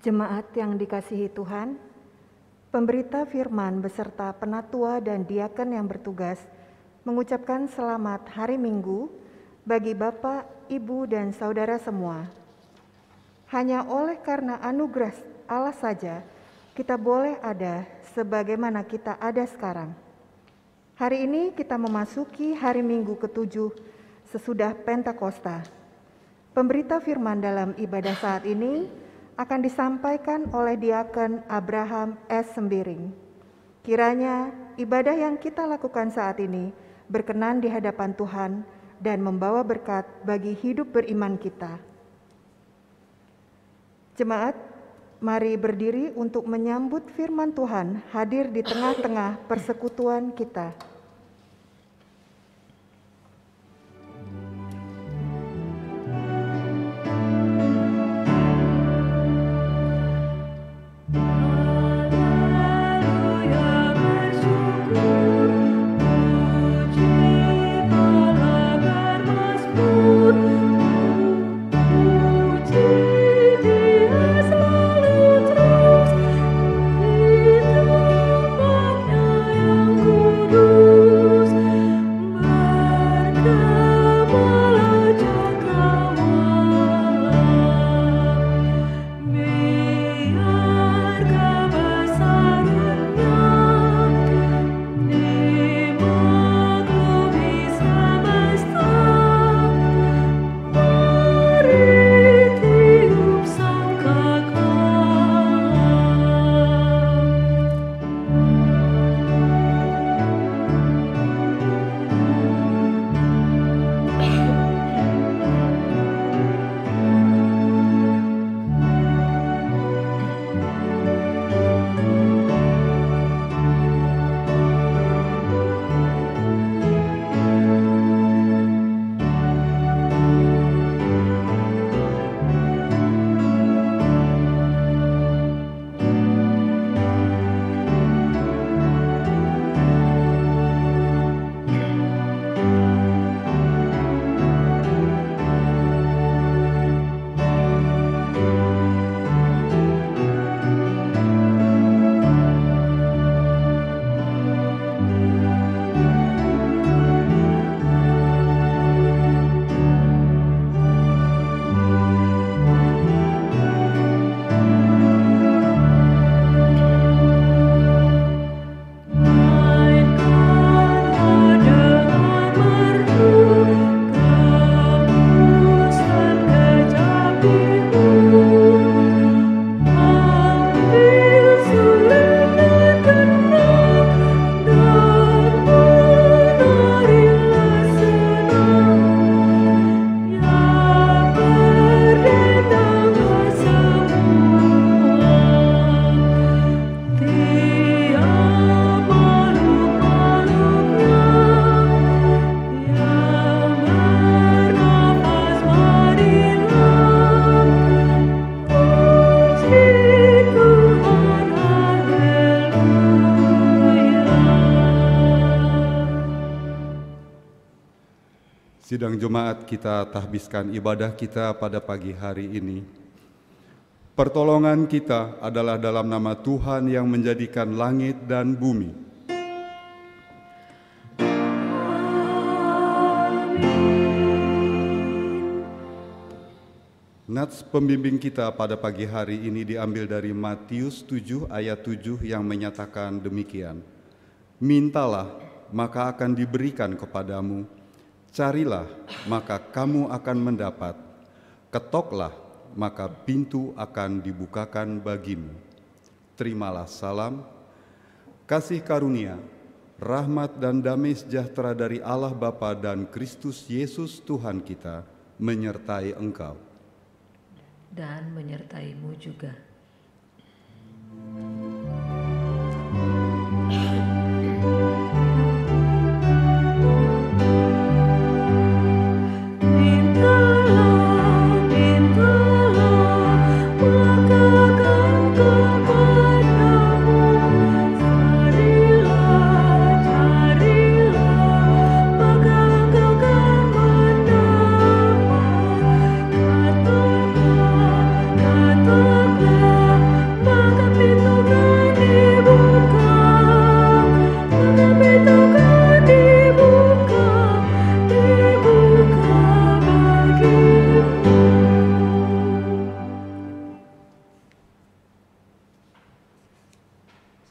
Jemaat yang dikasihi Tuhan, pemberita firman beserta penatua dan diaken yang bertugas mengucapkan selamat hari Minggu bagi Bapak, Ibu, dan Saudara semua. Hanya oleh karena anugerah Allah saja kita boleh ada sebagaimana kita ada sekarang. Hari ini kita memasuki hari Minggu ke-7 sesudah Pentakosta. Pemberita firman dalam ibadah saat ini akan disampaikan oleh Diaken Abraham S. Sembiring. Kiranya ibadah yang kita lakukan saat ini berkenan di hadapan Tuhan dan membawa berkat bagi hidup beriman kita. Jemaat, mari berdiri untuk menyambut firman Tuhan hadir di tengah-tengah persekutuan kita. Ku Sidang Jumat kita tahbiskan ibadah kita pada pagi hari ini. Pertolongan kita adalah dalam nama Tuhan yang menjadikan langit dan bumi. Nats pembimbing kita pada pagi hari ini diambil dari Matius 7 ayat 7 yang menyatakan demikian. Mintalah, maka akan diberikan kepadamu. Carilah, maka kamu akan mendapat. Ketoklah, maka pintu akan dibukakan bagimu. Terimalah salam, kasih karunia, rahmat dan damai sejahtera dari Allah Bapa dan Kristus Yesus Tuhan kita menyertai engkau. Dan menyertaimu juga.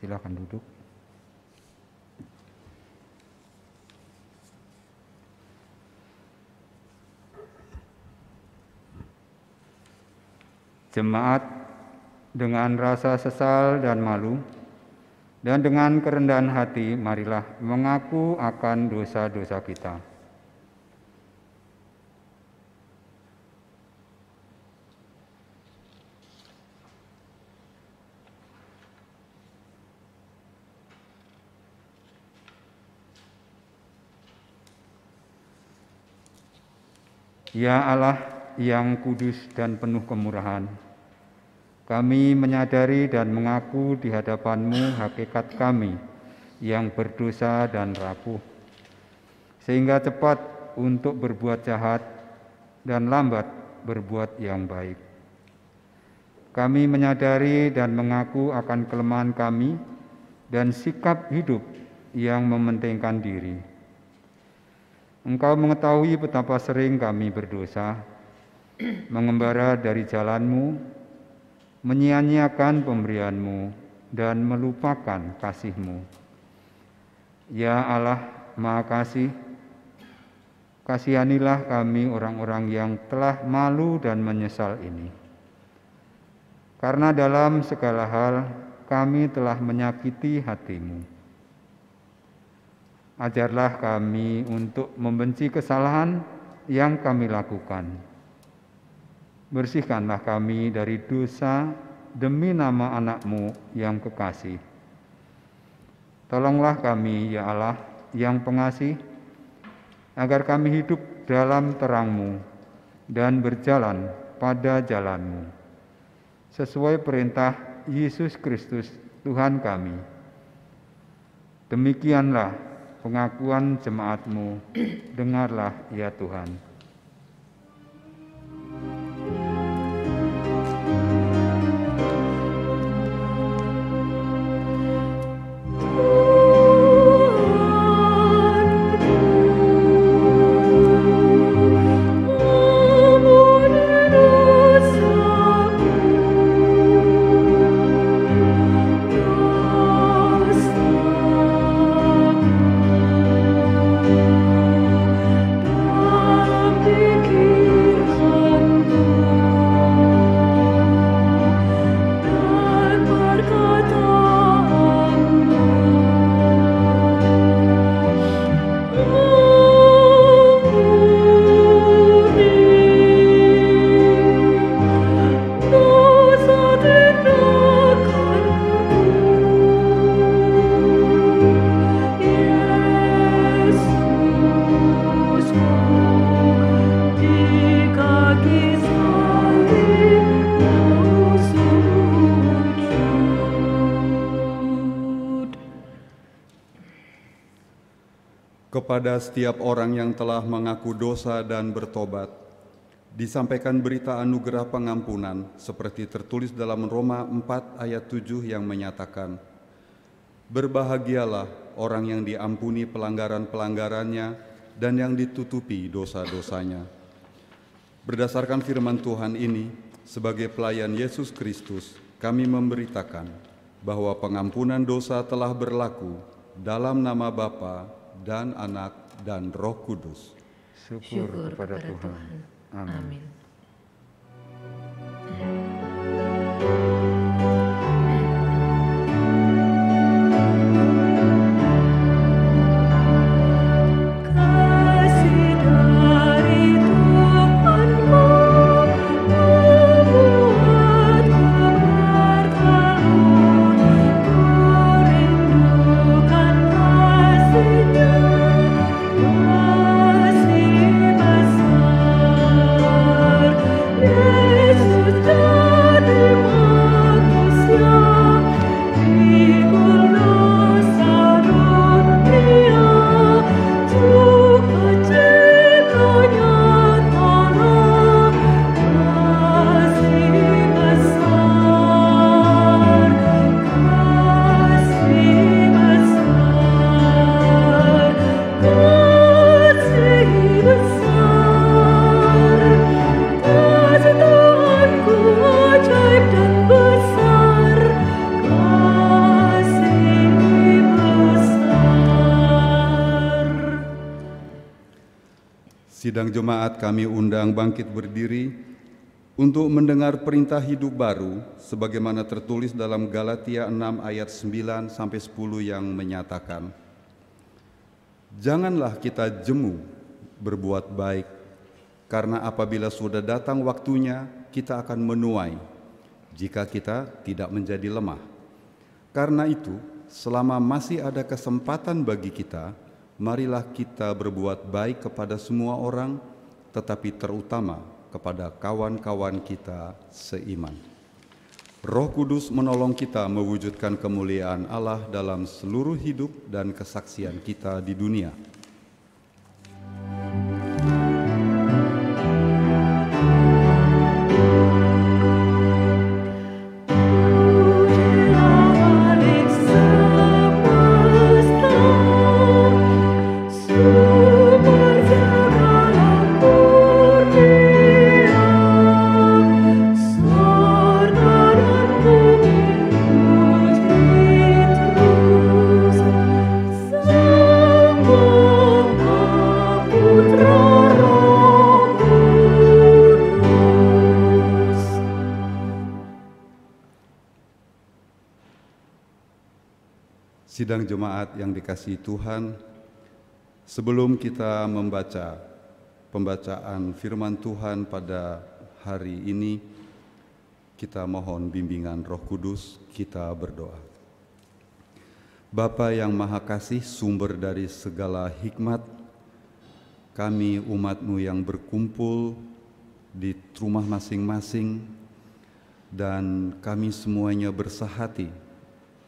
Silakan duduk. Jemaat, dengan rasa sesal dan malu, dan dengan kerendahan hati, marilah mengaku akan dosa-dosa kita. Ya Allah yang kudus dan penuh kemurahan, kami menyadari dan mengaku di hadapan-Mu hakikat kami yang berdosa dan rapuh, sehingga cepat untuk berbuat jahat dan lambat berbuat yang baik. Kami menyadari dan mengaku akan kelemahan kami dan sikap hidup yang mementingkan diri. Engkau mengetahui betapa sering kami berdosa, mengembara dari jalan-Mu, menyia-nyiakan pemberian-Mu, dan melupakan kasih-Mu. Ya Allah, Maha Kasih, kasihanilah kami orang-orang yang telah malu dan menyesal ini. Karena dalam segala hal kami telah menyakiti hati-Mu. Ajarlah kami untuk membenci kesalahan yang kami lakukan. Bersihkanlah kami dari dosa demi nama anak-Mu yang kekasih. Tolonglah kami, ya Allah, yang pengasih, agar kami hidup dalam terang-Mu dan berjalan pada jalan-Mu, sesuai perintah Yesus Kristus Tuhan kami. Demikianlah pengakuan jemaat-Mu, dengarlah ya Tuhan. Dalam Kepada setiap orang yang telah mengaku dosa dan bertobat, disampaikan berita anugerah pengampunan seperti tertulis dalam Roma 4 ayat 7 yang menyatakan, "Berbahagialah orang yang diampuni pelanggaran-pelanggarannya dan yang ditutupi dosa-dosanya." Berdasarkan firman Tuhan ini, sebagai pelayan Yesus Kristus, kami memberitakan bahwa pengampunan dosa telah berlaku dalam nama Bapa dan Anak dan Roh Kudus. Syukur kepada Tuhan. Amin. Sidang jemaat kami undang bangkit berdiri untuk mendengar perintah hidup baru sebagaimana tertulis dalam Galatia 6 ayat 9 sampai 10 yang menyatakan, "Janganlah kita jemu berbuat baik, karena apabila sudah datang waktunya kita akan menuai jika kita tidak menjadi lemah. Karena itu, selama masih ada kesempatan bagi kita, marilah kita berbuat baik kepada semua orang, tetapi terutama kepada kawan-kawan kita seiman." Roh Kudus menolong kita mewujudkan kemuliaan Allah dalam seluruh hidup dan kesaksian kita di dunia. Sidang jemaat yang dikasihi Tuhan, sebelum kita membaca pembacaan firman Tuhan pada hari ini, kita mohon bimbingan Roh Kudus, kita berdoa. Bapa yang Maha Kasih, sumber dari segala hikmat, kami umat-Mu yang berkumpul di rumah masing-masing, dan kami semuanya bersahati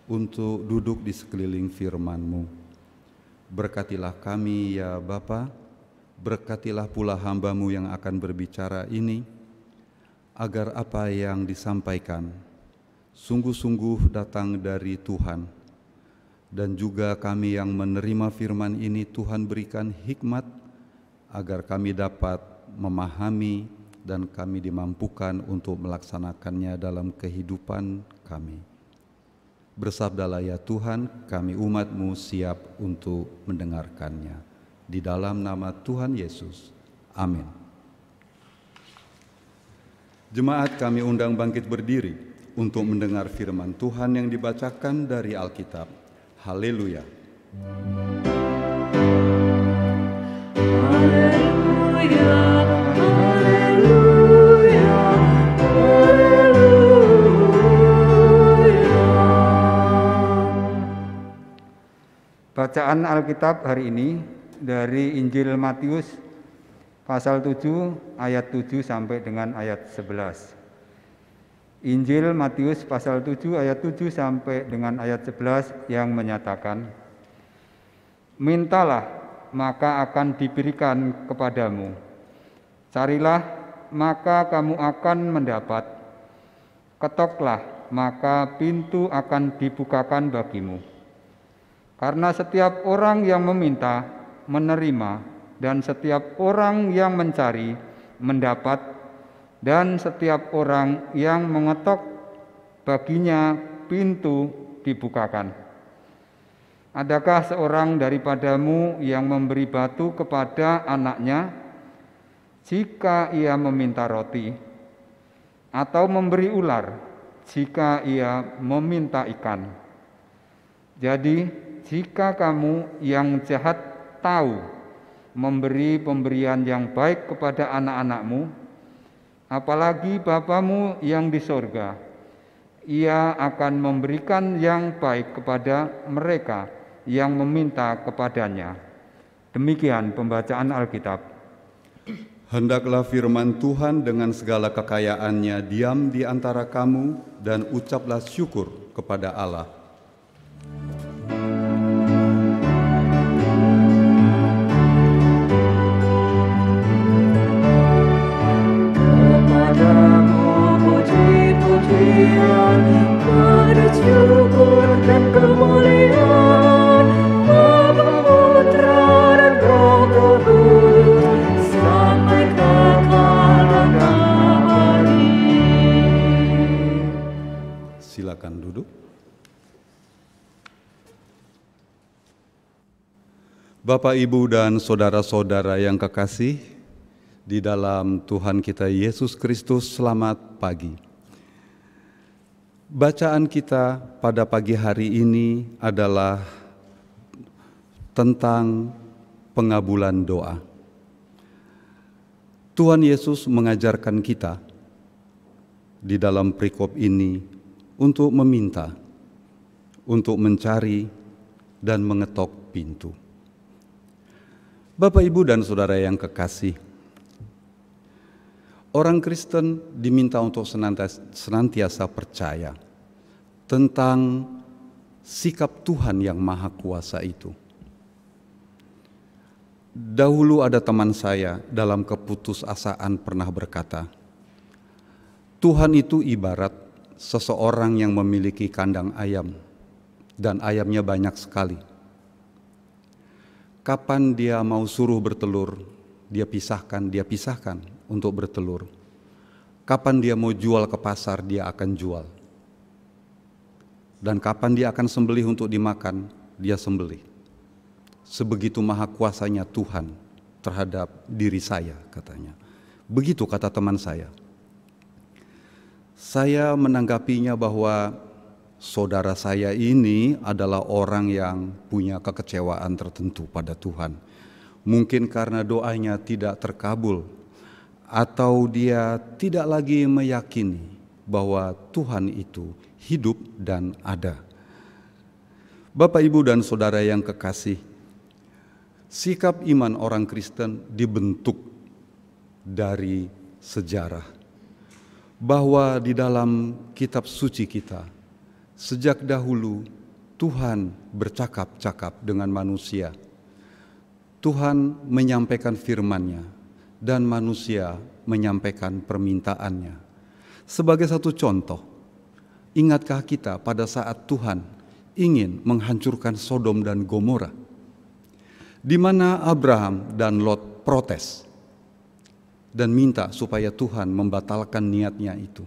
untuk duduk di sekeliling firman-Mu. Berkatilah kami ya Bapa, berkatilah pula hamba-Mu yang akan berbicara ini, agar apa yang disampaikan sungguh-sungguh datang dari Tuhan, dan juga kami yang menerima firman ini Tuhan berikan hikmat, agar kami dapat memahami dan kami dimampukan untuk melaksanakannya dalam kehidupan kami. Bersabdalah ya Tuhan, kami umat-Mu siap untuk mendengarkannya. Di dalam nama Tuhan Yesus. Amin. Jemaat kami undang bangkit berdiri untuk mendengar firman Tuhan yang dibacakan dari Alkitab. Haleluya. Haleluya. Bacaan Alkitab hari ini dari Injil Matius pasal 7 ayat 7 sampai dengan ayat 11. Injil Matius pasal 7 ayat 7 sampai dengan ayat 11 yang menyatakan, "Mintalah, maka akan diberikan kepadamu. Carilah, maka kamu akan mendapat. Ketoklah, maka pintu akan dibukakan bagimu. Karena setiap orang yang meminta, menerima, dan setiap orang yang mencari, mendapat, dan setiap orang yang mengetok, baginya pintu dibukakan. Adakah seorang daripadamu yang memberi batu kepada anaknya jika ia meminta roti, atau memberi ular jika ia meminta ikan? Jadi, jika kamu yang jahat tahu memberi pemberian yang baik kepada anak-anakmu, apalagi Bapamu yang di sorga, Ia akan memberikan yang baik kepada mereka yang meminta kepadanya. Demikian pembacaan Alkitab. Hendaklah firman Tuhan dengan segala kekayaannya diam di antara kamu, dan ucaplah syukur kepada Allah. Kepadamu puji-pujian, bersyukur dan kemuliaan, Bapa, Putra, dan Roh Kudus, sampai kekal dan abadi. Silakan duduk. Bapak, Ibu, dan saudara-saudara yang kekasih di dalam Tuhan kita Yesus Kristus, selamat pagi. Bacaan kita pada pagi hari ini adalah tentang pengabulan doa. Tuhan Yesus mengajarkan kita di dalam perikop ini untuk meminta, untuk mencari, dan mengetok pintu. Bapak, Ibu, dan saudara yang kekasih, orang Kristen diminta untuk senantiasa percaya tentang sikap Tuhan yang Maha Kuasa itu. Dahulu ada teman saya dalam keputusasaan pernah berkata, Tuhan itu ibarat seseorang yang memiliki kandang ayam, dan ayamnya banyak sekali. Kapan dia mau suruh bertelur, dia pisahkan untuk bertelur. Kapan dia mau jual ke pasar, dia akan jual. Dan kapan dia akan sembelih untuk dimakan, dia sembelih. Sebegitu maha kuasanya Tuhan terhadap diri saya, katanya. Begitu kata teman saya. Saya menanggapinya bahwa saudara saya ini adalah orang yang punya kekecewaan tertentu pada Tuhan. Mungkin karena doanya tidak terkabul, atau dia tidak lagi meyakini bahwa Tuhan itu hidup dan ada. Bapak, Ibu, dan saudara yang kekasih, sikap iman orang Kristen dibentuk dari sejarah. Bahwa di dalam kitab suci kita, sejak dahulu Tuhan bercakap-cakap dengan manusia. Tuhan menyampaikan firman-Nya dan manusia menyampaikan permintaannya. Sebagai satu contoh, ingatkah kita pada saat Tuhan ingin menghancurkan Sodom dan Gomora, di mana Abraham dan Lot protes dan minta supaya Tuhan membatalkan niatnya itu.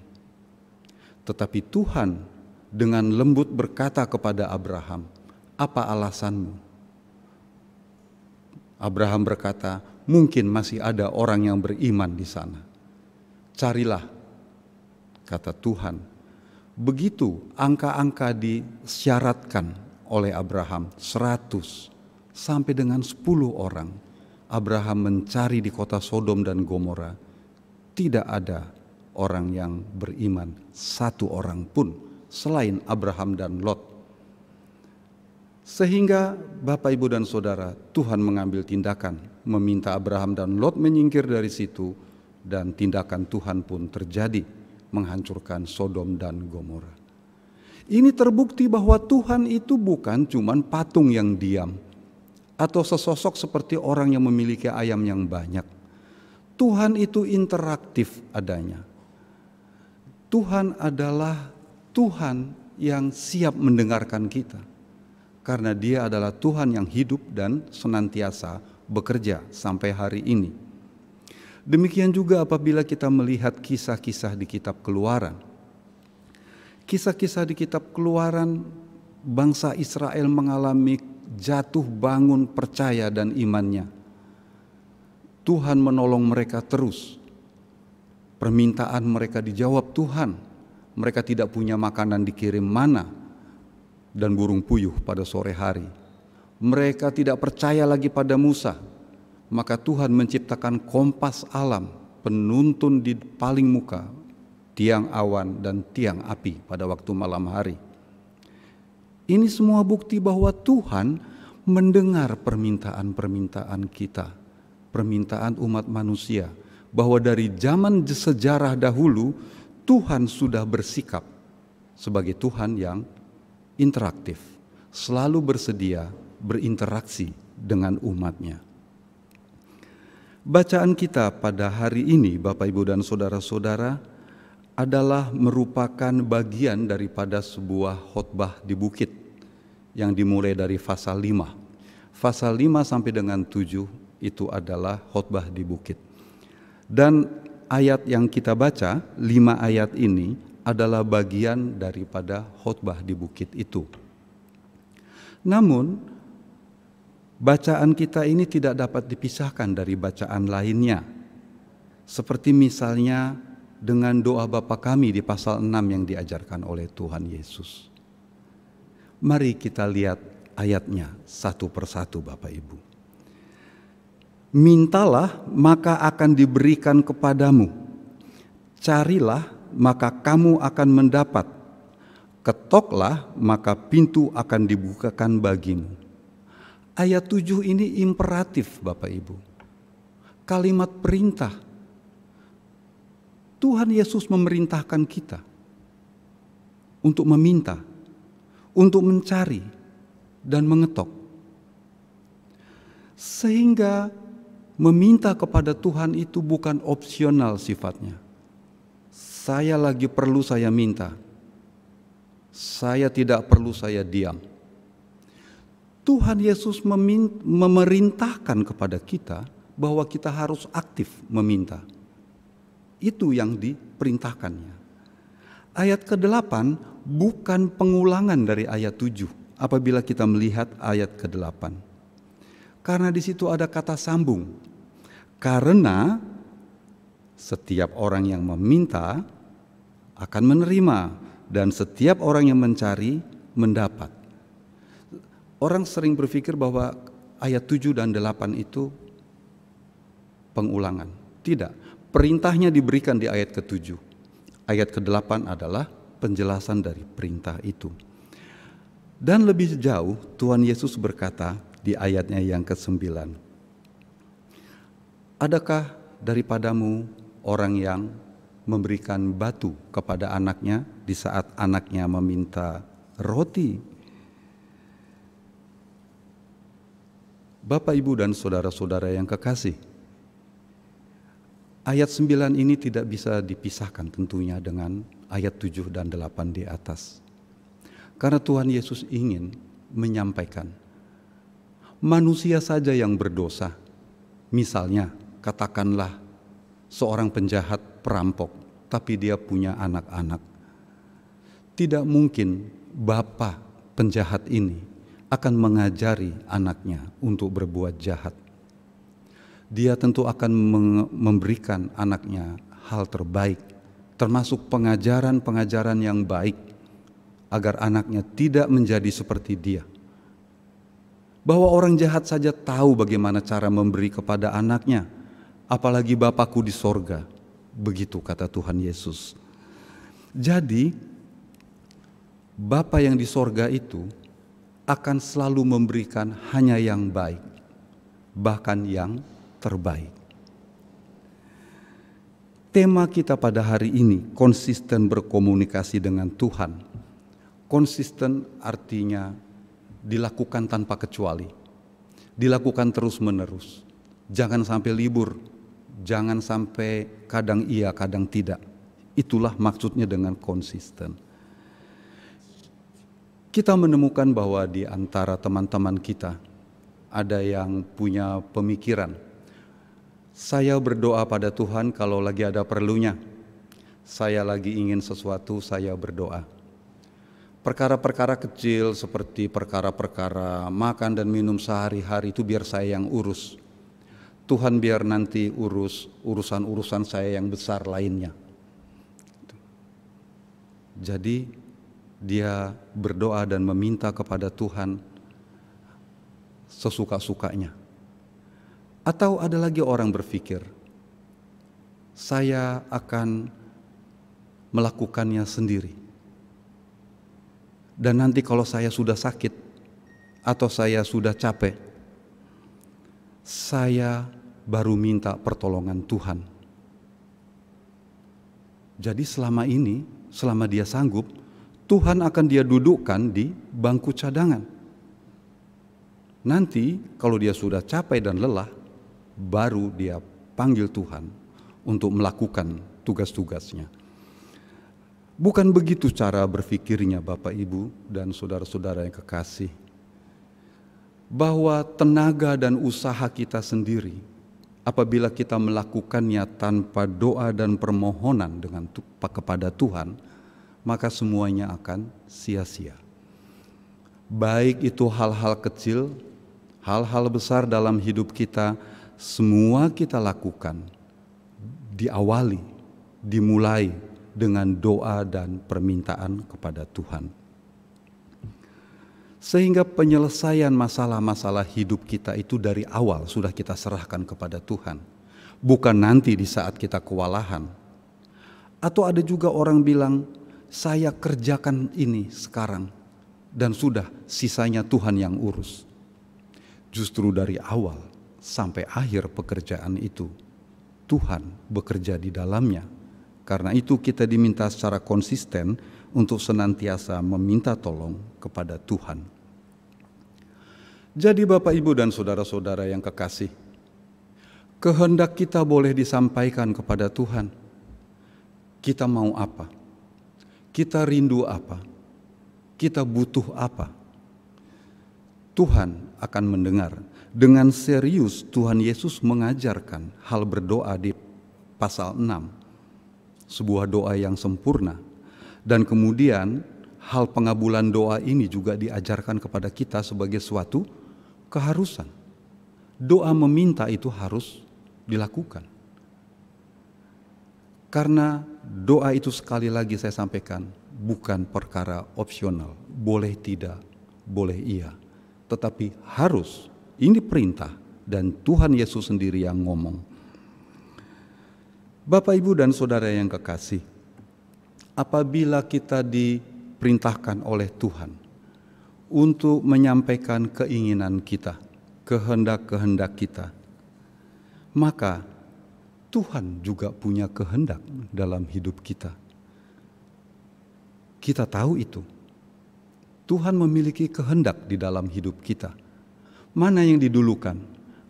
Tetapi Tuhan dengan lembut berkata kepada Abraham, "Apa alasanmu?" Abraham berkata, "Mungkin masih ada orang yang beriman di sana. Carilah," kata Tuhan. Begitu angka-angka disyaratkan oleh Abraham, 100 sampai dengan 10 orang. Abraham mencari di kota Sodom dan Gomora. Tidak ada orang yang beriman, satu orang pun selain Abraham dan Lot. Sehingga Bapak, Ibu, dan Saudara, Tuhan mengambil tindakan, meminta Abraham dan Lot menyingkir dari situ, dan tindakan Tuhan pun terjadi, menghancurkan Sodom dan Gomora. Ini terbukti bahwa Tuhan itu bukan cuman patung yang diam, atau sesosok seperti orang yang memiliki ayam yang banyak. Tuhan itu interaktif adanya. Tuhan adalah Tuhan yang siap mendengarkan kita, karena Dia adalah Tuhan yang hidup dan senantiasa bekerja sampai hari ini. Demikian juga apabila kita melihat kisah-kisah di kitab Keluaran. Kisah-kisah di kitab Keluaran, bangsa Israel mengalami jatuh bangun percaya dan imannya. Tuhan menolong mereka terus. Permintaan mereka dijawab Tuhan. Mereka tidak punya makanan, dikirim mana dan burung puyuh pada sore hari. Mereka tidak percaya lagi pada Musa. Maka Tuhan menciptakan kompas alam, penuntun di paling muka, tiang awan dan tiang api pada waktu malam hari. Ini semua bukti bahwa Tuhan mendengar permintaan-permintaan kita, permintaan umat manusia, bahwa dari zaman sejarah dahulu Tuhan sudah bersikap sebagai Tuhan yang interaktif, selalu bersedia berinteraksi dengan umatnya. Bacaan kita pada hari ini, Bapak, Ibu, dan saudara-saudara, adalah merupakan bagian daripada sebuah khotbah di bukit yang dimulai dari pasal 5. Pasal 5 sampai dengan 7 itu adalah khotbah di bukit. Dan ayat yang kita baca, 5 ayat ini adalah bagian daripada khotbah di bukit itu. Namun, bacaan kita ini tidak dapat dipisahkan dari bacaan lainnya. Seperti misalnya dengan doa Bapa kami di pasal 6 yang diajarkan oleh Tuhan Yesus. Mari kita lihat ayatnya satu persatu, Bapak Ibu. Mintalah maka akan diberikan kepadamu. Carilah maka kamu akan mendapat. Ketoklah maka pintu akan dibukakan bagimu. Ayat 7 ini imperatif, Bapak Ibu. Kalimat perintah. Tuhan Yesus memerintahkan kita untuk meminta, untuk mencari dan mengetok. Sehingga meminta kepada Tuhan itu bukan opsional sifatnya. Saya lagi perlu, saya minta. Saya tidak perlu, saya diam. Tuhan Yesus memerintahkan kepada kita bahwa kita harus aktif meminta. Itu yang diperintahkannya. Ayat ke-8 bukan pengulangan dari ayat 7 apabila kita melihat ayat ke-8. Karena di situ ada kata sambung. Karena setiap orang yang meminta akan menerima, dan setiap orang yang mencari mendapat. Orang sering berpikir bahwa ayat 7 dan 8 itu pengulangan. Tidak, perintahnya diberikan di ayat ke-7. Ayat ke-8 adalah penjelasan dari perintah itu. Dan lebih jauh Tuhan Yesus berkata di ayatnya yang ke-9. Adakah daripadamu orang yang memberikan batu kepada anaknya di saat anaknya meminta roti? Bapak, Ibu, dan saudara-saudara yang kekasih, ayat 9 ini tidak bisa dipisahkan tentunya dengan ayat 7 dan 8 di atas. Karena Tuhan Yesus ingin menyampaikan, manusia saja yang berdosa, misalnya katakanlah seorang penjahat perampok, tapi dia punya anak-anak. Tidak mungkin bapa penjahat ini akan mengajari anaknya untuk berbuat jahat. Dia tentu akan memberikan anaknya hal terbaik, termasuk pengajaran-pengajaran yang baik, agar anaknya tidak menjadi seperti dia. Bahwa orang jahat saja tahu bagaimana cara memberi kepada anaknya, apalagi Bapakku di sorga. Begitu kata Tuhan Yesus. Jadi, Bapa yang di sorga itu akan selalu memberikan hanya yang baik, bahkan yang terbaik. Tema kita pada hari ini, konsisten berkomunikasi dengan Tuhan. Konsisten artinya dilakukan tanpa kecuali. dilakukan terus-menerus. Jangan sampai libur, jangan sampai kadang iya, kadang tidak. Itulah maksudnya dengan konsisten. Kita menemukan bahwa di antara teman-teman kita ada yang punya pemikiran, saya berdoa pada Tuhan kalau lagi ada perlunya. Saya lagi ingin sesuatu, saya berdoa. Perkara-perkara kecil seperti perkara-perkara makan dan minum sehari-hari itu biar saya yang urus. Tuhan biar nanti urus urusan-urusan saya yang besar lainnya. Jadi dia berdoa dan meminta kepada Tuhan sesuka-sukanya. Atau ada lagi orang berpikir, saya akan melakukannya sendiri. Dan nanti kalau saya sudah sakit atau saya sudah capek, saya baru minta pertolongan Tuhan. Jadi selama ini, selama dia sanggup, Tuhan akan dia dudukkan di bangku cadangan. Nanti kalau dia sudah capek dan lelah, baru dia panggil Tuhan untuk melakukan tugas-tugasnya. Bukan begitu cara berpikirnya Bapak Ibu dan saudara-saudara yang kekasih. Bahwa tenaga dan usaha kita sendiri, apabila kita melakukannya tanpa doa dan permohonan kepada Tuhan, maka semuanya akan sia-sia. Baik itu hal-hal kecil, hal-hal besar dalam hidup kita, semua kita lakukan, diawali, dimulai dengan doa dan permintaan kepada Tuhan. Sehingga penyelesaian masalah-masalah hidup kita itu dari awal sudah kita serahkan kepada Tuhan. Bukan nanti di saat kita kewalahan. Atau ada juga orang bilang, saya kerjakan ini sekarang dan sudah sisanya Tuhan yang urus. Justru dari awal sampai akhir pekerjaan itu, Tuhan bekerja di dalamnya. Karena itu kita diminta secara konsisten untuk senantiasa meminta tolong kepada Tuhan. Jadi Bapak Ibu dan saudara-saudara yang kekasih, kehendak kita boleh disampaikan kepada Tuhan. Kita mau apa? Kita rindu apa? Kita butuh apa? Tuhan akan mendengar. Dengan serius Tuhan Yesus mengajarkan hal berdoa di pasal 6. Sebuah doa yang sempurna. Dan kemudian hal pengabulan doa ini juga diajarkan kepada kita sebagai suatu keharusan. Doa meminta itu harus dilakukan. Karena doa itu sekali lagi saya sampaikan bukan perkara opsional, boleh tidak, boleh iya. Tetapi harus, ini perintah dan Tuhan Yesus sendiri yang ngomong. Bapak, Ibu, dan saudara yang kekasih, apabila kita diperintahkan oleh Tuhan untuk menyampaikan keinginan kita, kehendak-kehendak kita, maka Tuhan juga punya kehendak dalam hidup kita. Kita tahu itu. Tuhan memiliki kehendak di dalam hidup kita. Mana yang didulukan?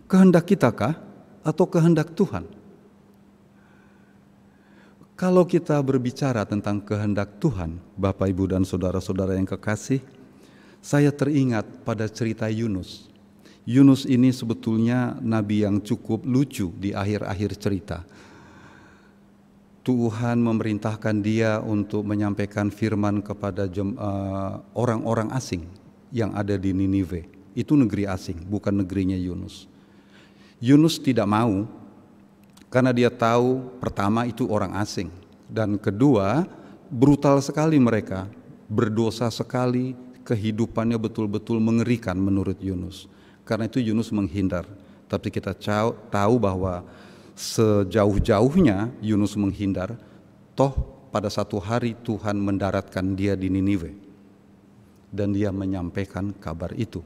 Kehendak kita kah? Atau kehendak Tuhan? Kalau kita berbicara tentang kehendak Tuhan, Bapak, Ibu, dan saudara-saudara yang kekasih, saya teringat pada cerita Yunus. Yunus ini sebetulnya nabi yang cukup lucu di akhir-akhir cerita. Tuhan memerintahkan dia untuk menyampaikan firman kepada orang-orang asing yang ada di Niniwe. Itu negeri asing, bukan negerinya Yunus. Yunus tidak mau, karena dia tahu pertama itu orang asing, dan kedua brutal sekali mereka, berdosa sekali, kehidupannya betul-betul mengerikan menurut Yunus. Karena itu Yunus menghindar. Tapi kita tahu bahwa sejauh-jauhnya Yunus menghindar, toh pada satu hari Tuhan mendaratkan dia di Niniwe dan dia menyampaikan kabar itu.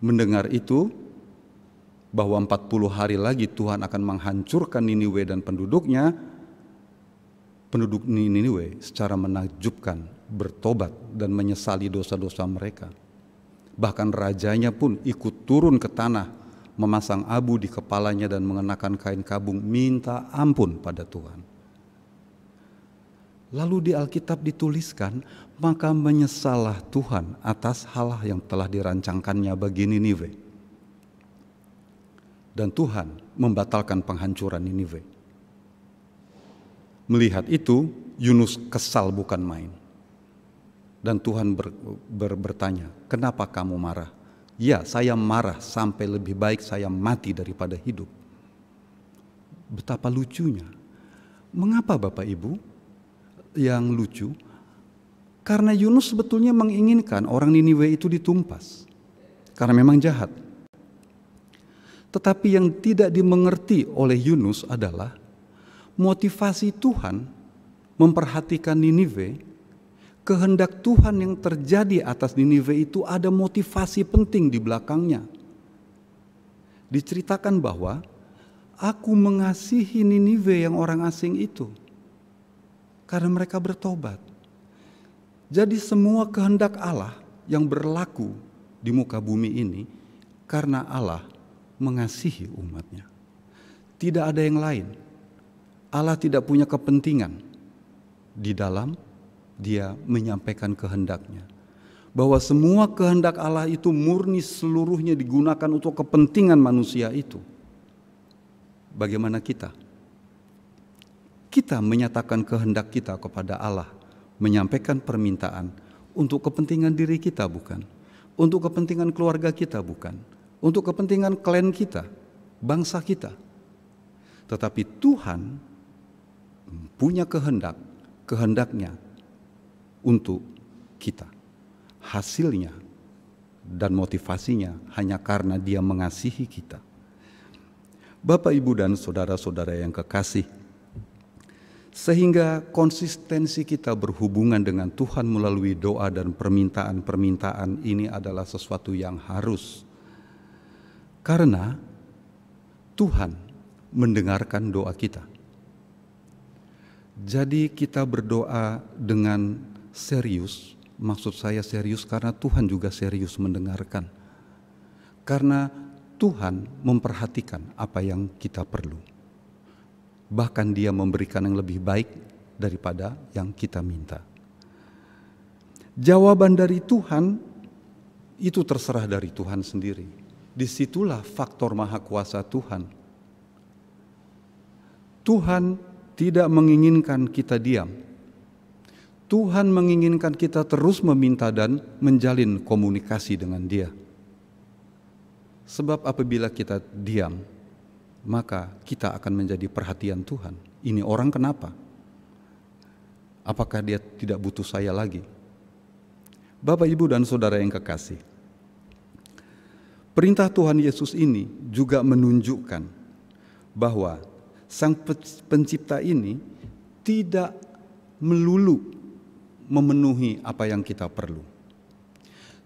Mendengar itu, bahwa 40 hari lagi Tuhan akan menghancurkan Niniwe dan penduduknya, penduduk Niniwe secara menakjubkan bertobat dan menyesali dosa-dosa mereka. Bahkan rajanya pun ikut turun ke tanah, memasang abu di kepalanya dan mengenakan kain kabung, minta ampun pada Tuhan. Lalu di Alkitab dituliskan, maka menyesallah Tuhan atas hal yang telah dirancangkannya bagi Niniwe. Dan Tuhan membatalkan penghancuran Niniwe. Melihat itu, Yunus kesal bukan main. Dan Tuhan bertanya, kenapa kamu marah? Ya, saya marah sampai lebih baik saya mati daripada hidup. Betapa lucunya. Mengapa Bapak Ibu? Yang lucu, karena Yunus sebetulnya menginginkan orang Niniwe itu ditumpas. Karena memang jahat. Tetapi yang tidak dimengerti oleh Yunus adalah motivasi Tuhan memperhatikan Niniwe. Kehendak Tuhan yang terjadi atas Niniwe itu ada motivasi penting di belakangnya. Diceritakan bahwa aku mengasihi Niniwe yang orang asing itu karena mereka bertobat. Jadi semua kehendak Allah yang berlaku di muka bumi ini karena Allah mengasihi umatnya. Tidak ada yang lain. Allah tidak punya kepentingan di dalam Dia menyampaikan kehendaknya. Bahwa semua kehendak Allah itu murni seluruhnya digunakan untuk kepentingan manusia itu. Bagaimana kita? Kita menyatakan kehendak kita kepada Allah. Menyampaikan permintaan untuk kepentingan diri kita bukan. Untuk kepentingan keluarga kita bukan. Untuk kepentingan klan kita, bangsa kita. Tetapi Tuhan punya kehendaknya untuk kita. Hasilnya dan motivasinya hanya karena Dia mengasihi kita. Bapak, Ibu, dan saudara-saudara yang kekasih, sehingga konsistensi kita berhubungan dengan Tuhan melalui doa dan permintaan-permintaan ini adalah sesuatu yang harus. Karena Tuhan mendengarkan doa kita. Jadi kita berdoa dengan serius, maksud saya serius karena Tuhan juga serius mendengarkan. Karena Tuhan memperhatikan apa yang kita perlu. Bahkan Dia memberikan yang lebih baik daripada yang kita minta. Jawaban dari Tuhan itu terserah dari Tuhan sendiri. Disitulah faktor maha kuasa Tuhan. Tuhan tidak menginginkan kita diam. Tuhan menginginkan kita terus meminta dan menjalin komunikasi dengan Dia. Sebab apabila kita diam, maka kita akan menjadi perhatian Tuhan. Ini orang kenapa? Apakah dia tidak butuh saya lagi? Bapak, Ibu, dan saudara yang kekasih, perintah Tuhan Yesus ini juga menunjukkan bahwa Sang Pencipta ini tidak melulu memenuhi apa yang kita perlu,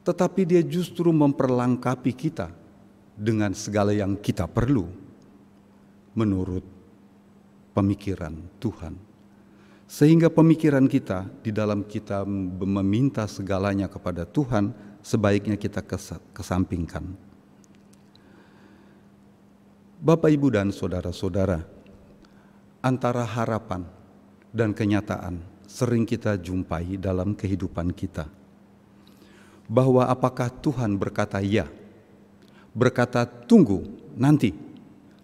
tetapi Dia justru memperlengkapi kita dengan segala yang kita perlu menurut pemikiran Tuhan. Sehingga pemikiran kita di dalam kita meminta segalanya kepada Tuhan, sebaiknya kita kesampingkan. Bapak, Ibu, dan saudara-saudara, antara harapan dan kenyataan sering kita jumpai dalam kehidupan kita. Bahwa apakah Tuhan berkata ya, berkata tunggu nanti,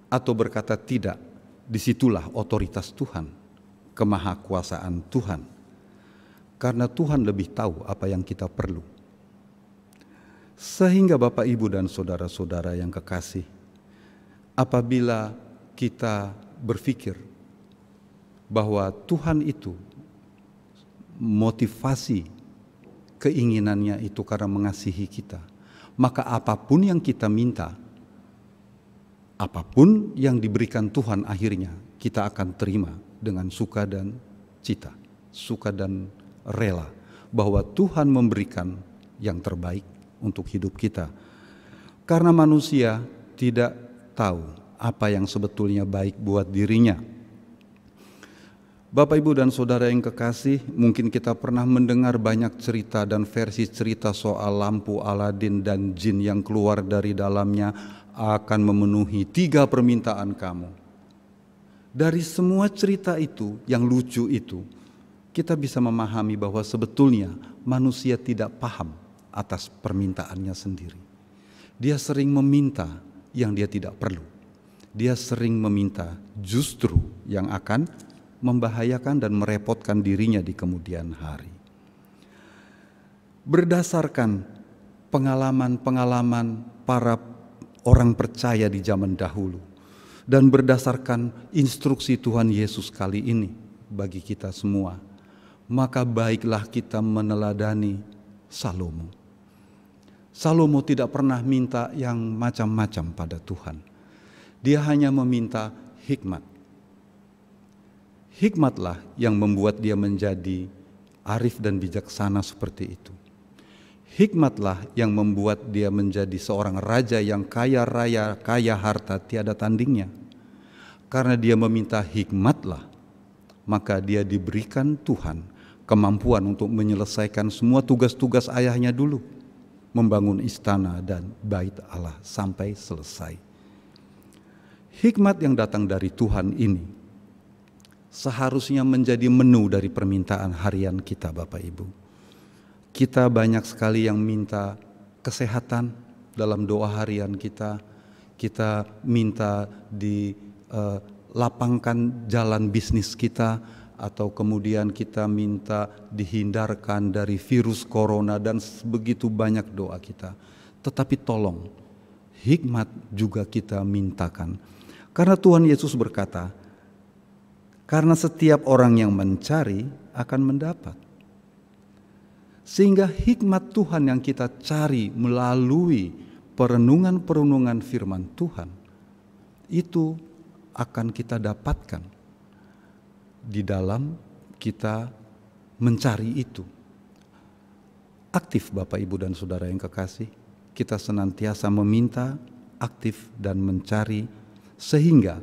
atau berkata tidak, disitulah otoritas Tuhan, kemahakuasaan Tuhan. Karena Tuhan lebih tahu apa yang kita perlu. Sehingga Bapak, Ibu, dan saudara-saudara yang kekasih, apabila kita berpikir bahwa Tuhan itu motivasi keinginannya itu karena mengasihi kita, maka apapun yang kita minta, apapun yang diberikan Tuhan akhirnya kita akan terima dengan suka dan cita, suka dan rela, bahwa Tuhan memberikan yang terbaik untuk hidup kita. Karena manusia tidak tahu apa yang sebetulnya baik buat dirinya. Bapak, Ibu, dan Saudara yang kekasih, mungkin kita pernah mendengar banyak cerita dan versi cerita soal lampu Aladin dan jin yang keluar dari dalamnya akan memenuhi 3 permintaan kamu. Dari semua cerita itu, yang lucu itu, kita bisa memahami bahwa sebetulnya manusia tidak paham atas permintaannya sendiri. Dia sering meminta yang dia tidak perlu. Dia sering meminta justru yang akan membahayakan dan merepotkan dirinya di kemudian hari. Berdasarkan pengalaman-pengalaman para orang percaya di zaman dahulu dan berdasarkan instruksi Tuhan Yesus kali ini bagi kita semua, maka baiklah kita meneladani Salomo. Salomo tidak pernah minta yang macam-macam pada Tuhan. Dia hanya meminta hikmat. Hikmatlah yang membuat dia menjadi arif dan bijaksana seperti itu. Hikmatlah yang membuat dia menjadi seorang raja yang kaya raya, kaya harta, tiada tandingnya. Karena dia meminta hikmatlah, maka dia diberikan Tuhan kemampuan untuk menyelesaikan semua tugas-tugas ayahnya dulu, membangun istana dan bait Allah sampai selesai. Hikmat yang datang dari Tuhan ini seharusnya menjadi menu dari permintaan harian kita, Bapak Ibu. Kita banyak sekali yang minta kesehatan dalam doa harian kita. Kita minta dilapangkan jalan bisnis kita, atau kemudian kita minta dihindarkan dari virus corona, dan begitu banyak doa kita. Tetapi tolong, hikmat juga kita mintakan. Karena Tuhan Yesus berkata, karena setiap orang yang mencari akan mendapat. Sehingga hikmat Tuhan yang kita cari melalui perenungan-perenungan firman Tuhan, itu akan kita dapatkan di dalam kita mencari itu. Aktif, Bapak, Ibu, dan Saudara yang kekasih, kita senantiasa meminta, aktif dan mencari, sehingga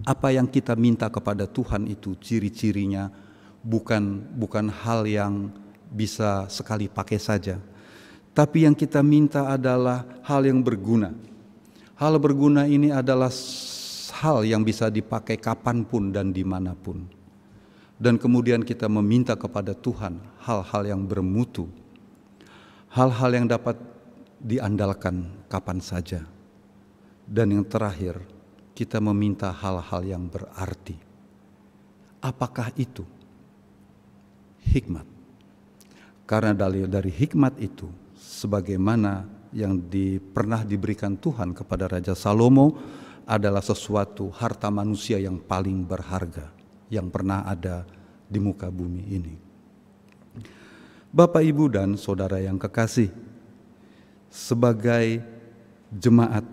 apa yang kita minta kepada Tuhan itu ciri-cirinya bukan hal yang bisa sekali pakai saja, tapi yang kita minta adalah hal yang berguna. Hal berguna ini adalah hal yang bisa dipakai kapanpun dan dimanapun. Dan kemudian kita meminta kepada Tuhan hal-hal yang bermutu, hal-hal yang dapat diandalkan kapan saja. Dan yang terakhir, kita meminta hal-hal yang berarti. Apakah itu? Hikmat. Karena dari hikmat itu, sebagaimana yang pernah diberikan Tuhan kepada Raja Salomo, adalah sesuatu harta manusia yang paling berharga yang pernah ada di muka bumi ini. Bapak, Ibu, dan Saudara yang kekasih, sebagai jemaat,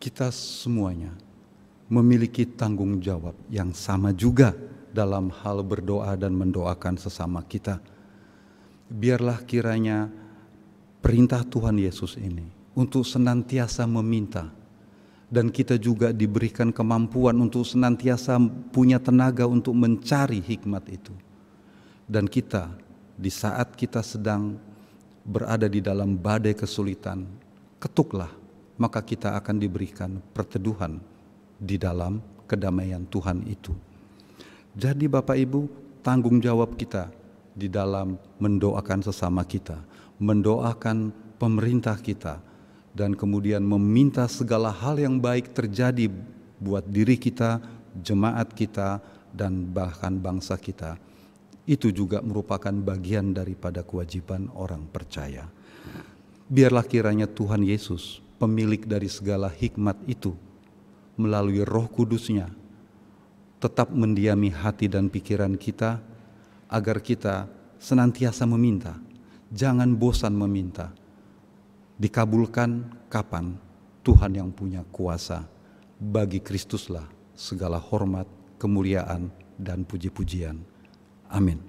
kita semuanya memiliki tanggung jawab yang sama juga dalam hal berdoa dan mendoakan sesama kita. Biarlah kiranya perintah Tuhan Yesus ini untuk senantiasa meminta, dan kita juga diberikan kemampuan untuk senantiasa punya tenaga untuk mencari hikmat itu. Dan kita, di saat kita sedang berada di dalam badai kesulitan, ketuklah, maka kita akan diberikan perteduhan di dalam kedamaian Tuhan itu. Jadi Bapak, Ibu, tanggung jawab kita di dalam mendoakan sesama kita, mendoakan pemerintah kita, dan kemudian meminta segala hal yang baik terjadi buat diri kita, jemaat kita, dan bahkan bangsa kita. Itu juga merupakan bagian daripada kewajiban orang percaya. Biarlah kiranya Tuhan Yesus, pemilik dari segala hikmat itu, melalui Roh Kudus-Nya, tetap mendiami hati dan pikiran kita, agar kita senantiasa meminta, jangan bosan meminta. Dikabulkan kapan? Tuhan yang punya kuasa. Bagi Kristuslah segala hormat, kemuliaan, dan puji-pujian. Amin.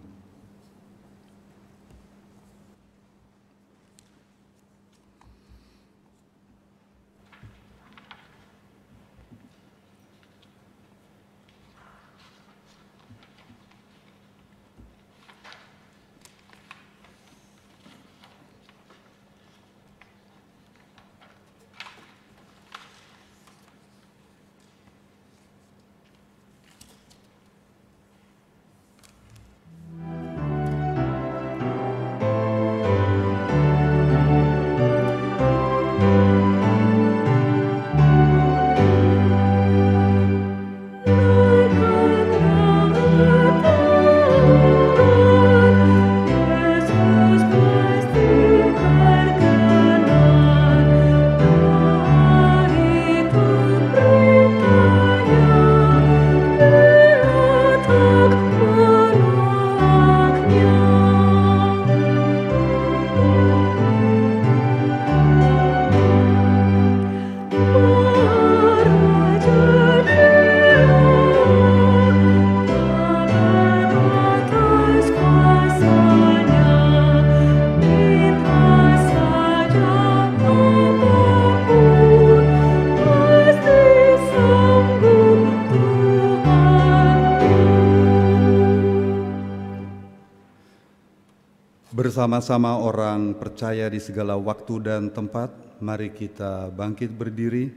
Bersama-sama orang percaya di segala waktu dan tempat, mari kita bangkit berdiri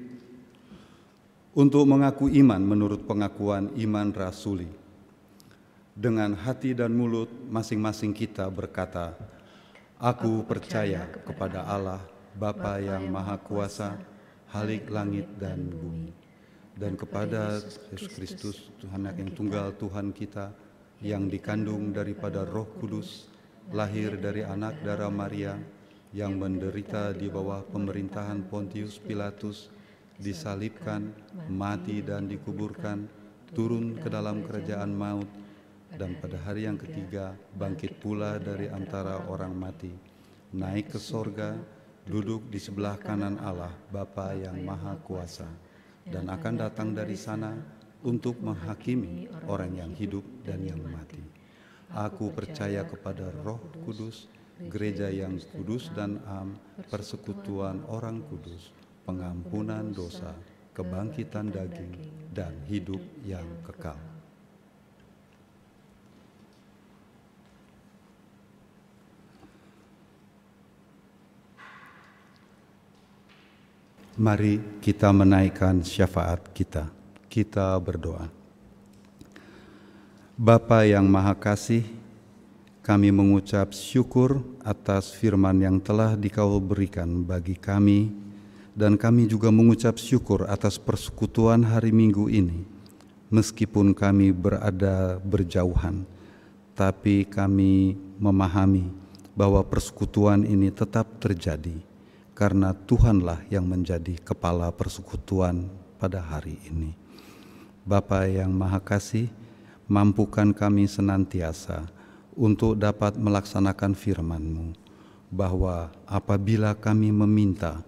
untuk mengaku iman menurut pengakuan iman rasuli. Dengan hati dan mulut masing-masing kita berkata, Aku percaya kepada Allah, Bapa yang Maha Kuasa, Halik langit dan bumi, dan kepada Yesus Kristus, Tuhan yang tunggal Tuhan kita, yang dikandung daripada Roh Kudus, lahir dari anak darah Maria, yang menderita di bawah pemerintahan Pontius Pilatus, disalibkan, mati dan dikuburkan, turun ke dalam kerajaan maut, dan pada hari yang ketiga bangkit pula dari antara orang mati, naik ke sorga, duduk di sebelah kanan Allah Bapa yang Maha Kuasa, dan akan datang dari sana untuk menghakimi orang yang hidup dan yang mati. Aku percaya kepada Roh Kudus, gereja yang kudus dan am, persekutuan orang kudus, pengampunan dosa, kebangkitan daging, dan hidup yang kekal. Mari kita menaikkan syafaat kita. Kita berdoa. Bapa yang Maha Kasih, kami mengucap syukur atas firman yang telah Dikau berikan bagi kami, dan kami juga mengucap syukur atas persekutuan hari Minggu ini. Meskipun kami berada berjauhan, tapi kami memahami bahwa persekutuan ini tetap terjadi, karena Tuhanlah yang menjadi kepala persekutuan pada hari ini. Bapa yang Maha Kasih, mampukan kami senantiasa untuk dapat melaksanakan firman-Mu, bahwa apabila kami meminta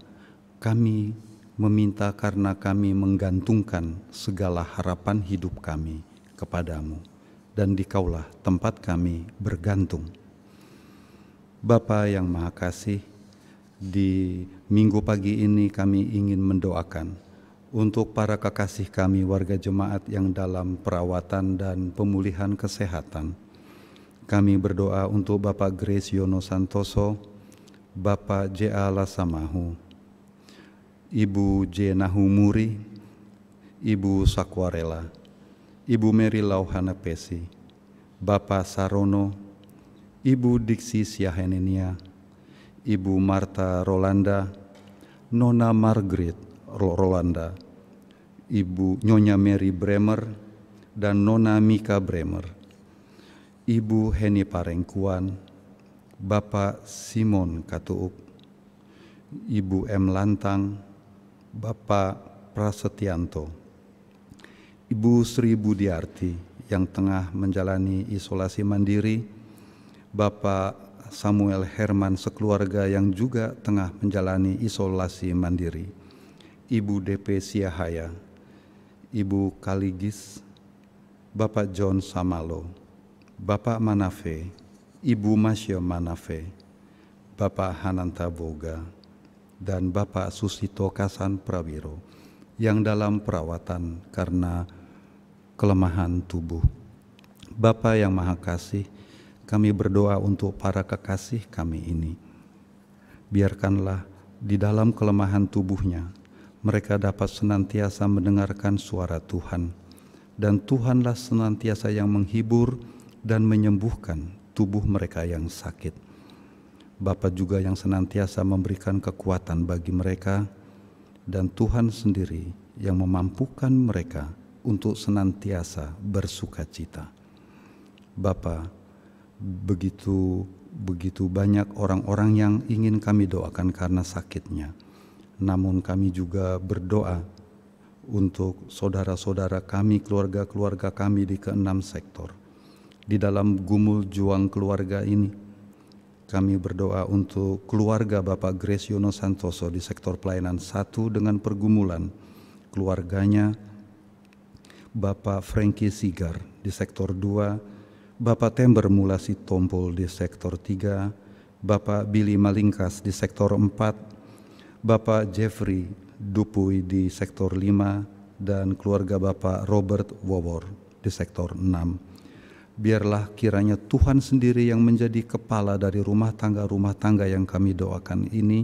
karena kami menggantungkan segala harapan hidup kami kepadamu, dan Dikaulah tempat kami bergantung. Bapa yang Maha Kasih, di minggu pagi ini kami ingin mendoakan untuk para kekasih kami warga jemaat yang dalam perawatan dan pemulihan kesehatan. Kami berdoa untuk Bapak Grace Yono Santoso, Bapak J.A. Lasamahu, Ibu J. Nahumuri, Ibu Sakwarela, Ibu Mary Lauhana Pesi, Bapak Sarono, Ibu Diksi Siahenenia, Ibu Marta Rolanda, Nona Margaret Rolanda, Ibu Nyonya Mary Bremer, dan Nona Mika Bremer, Ibu Heni Parengkuan, Bapak Simon Katuuk, Ibu M. Lantang, Bapak Prasetyanto, Ibu Sri Budiarti yang tengah menjalani isolasi mandiri, Bapak Samuel Herman sekeluarga yang juga tengah menjalani isolasi mandiri, Ibu DP Siahaya, Ibu Kaligis, Bapak John Samalo, Bapak Manafe, Ibu Masya Manafe, Bapak Hananta Boga, dan Bapak Susito Kasan Prawiro yang dalam perawatan karena kelemahan tubuh. Bapa yang Maha Kasih, kami berdoa untuk para kekasih kami ini. Biarkanlah di dalam kelemahan tubuhnya, mereka dapat senantiasa mendengarkan suara Tuhan, dan Tuhanlah senantiasa yang menghibur dan menyembuhkan tubuh mereka yang sakit. Bapa juga yang senantiasa memberikan kekuatan bagi mereka, dan Tuhan sendiri yang memampukan mereka untuk senantiasa bersukacita. Bapa, begitu banyak orang-orang yang ingin kami doakan karena sakitnya. Namun kami juga berdoa untuk saudara-saudara kami, keluarga-keluarga kami di ke-6 sektor. Di dalam gumul juang keluarga ini, kami berdoa untuk keluarga Bapak Grace Yono Santoso di sektor pelayanan 1 dengan pergumulan keluarganya, Bapak Frankie Sigar di sektor 2, Bapak Tember Mulasi Tompol di sektor 3, Bapak Billy Malingkas di sektor 4, Bapak Jeffrey Dupuy di sektor 5, dan keluarga Bapak Robert Wowor di sektor 6. biarlah kiranya Tuhan sendiri yang menjadi kepala dari rumah tangga yang kami doakan ini,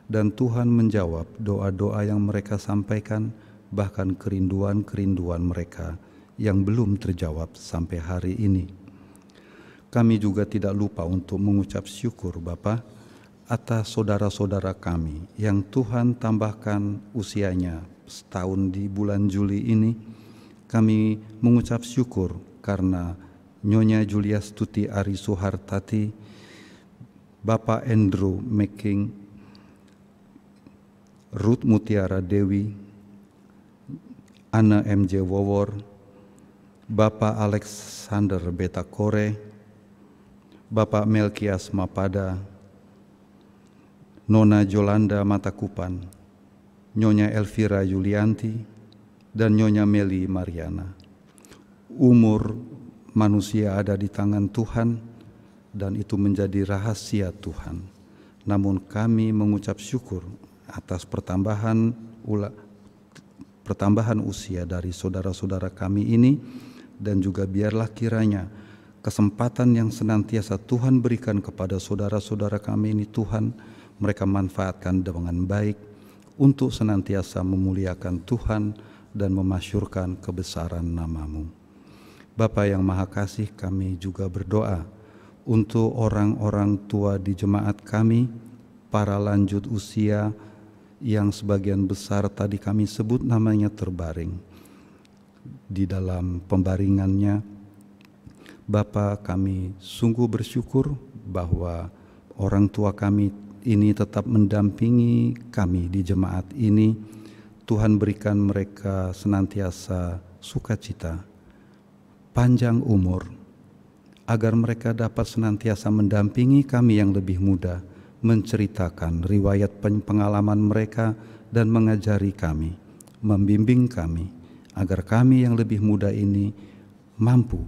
dan Tuhan menjawab doa-doa yang mereka sampaikan, bahkan kerinduan-kerinduan mereka yang belum terjawab sampai hari ini. Kami juga tidak lupa untuk mengucap syukur Bapa atas saudara-saudara kami yang Tuhan tambahkan usianya setahun di bulan Juli ini. Kami mengucap syukur karena Nyonya Julia Stuti Ari Suhartati, Bapak Andrew Making, Ruth Mutiara Dewi, Anna MJ Wowor, Bapak Alexander Beta Kore, Bapak Melkias Mapada, Nona Jolanda Matakupan, Nyonya Elvira Yulianti, dan Nyonya Meli Mariana. Umur manusia ada di tangan Tuhan, dan itu menjadi rahasia Tuhan. Namun kami mengucap syukur atas pertambahan usia dari saudara-saudara kami ini, dan juga biarlah kiranya kesempatan yang senantiasa Tuhan berikan kepada saudara-saudara kami ini, Tuhan, mereka manfaatkan dengan baik untuk senantiasa memuliakan Tuhan dan memasyurkan kebesaran nama-Mu. Bapa yang Maha Kasih, kami juga berdoa untuk orang-orang tua di jemaat kami, para lanjut usia yang sebagian besar tadi kami sebut namanya terbaring di dalam pembaringannya. Bapa, kami sungguh bersyukur bahwa orang tua kami ini tetap mendampingi kami di jemaat ini. Tuhan berikan mereka senantiasa sukacita, panjang umur, agar mereka dapat senantiasa mendampingi kami yang lebih muda, menceritakan riwayat pengalaman mereka dan mengajari kami, membimbing kami, agar kami yang lebih muda ini mampu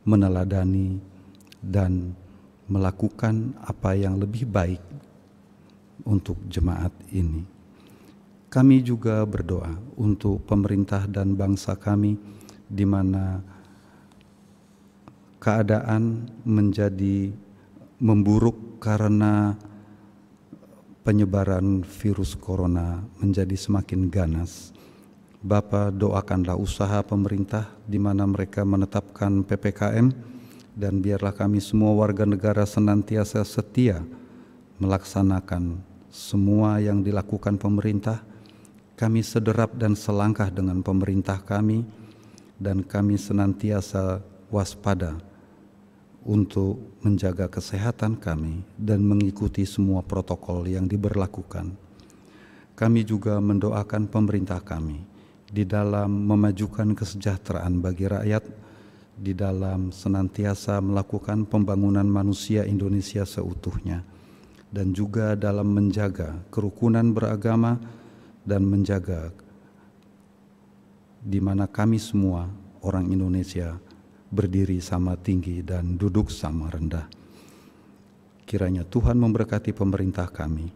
meneladani dan melakukan apa yang lebih baik untuk jemaat ini. Kami juga berdoa untuk pemerintah dan bangsa kami, di mana keadaan menjadi memburuk karena penyebaran virus corona menjadi semakin ganas. Bapa, doakanlah usaha pemerintah di mana mereka menetapkan PPKM, dan biarlah kami semua warga negara senantiasa setia melaksanakan semua yang dilakukan pemerintah. Kami sederap dan selangkah dengan pemerintah kami, dan kami senantiasa waspada untuk menjaga kesehatan kami dan mengikuti semua protokol yang diberlakukan. Kami juga mendoakan pemerintah kami di dalam memajukan kesejahteraan bagi rakyat, di dalam senantiasa melakukan pembangunan manusia Indonesia seutuhnya, dan juga dalam menjaga kerukunan beragama dan menjaga di mana kami semua orang Indonesia berdiri sama tinggi dan duduk sama rendah. Kiranya Tuhan memberkati pemerintah kami.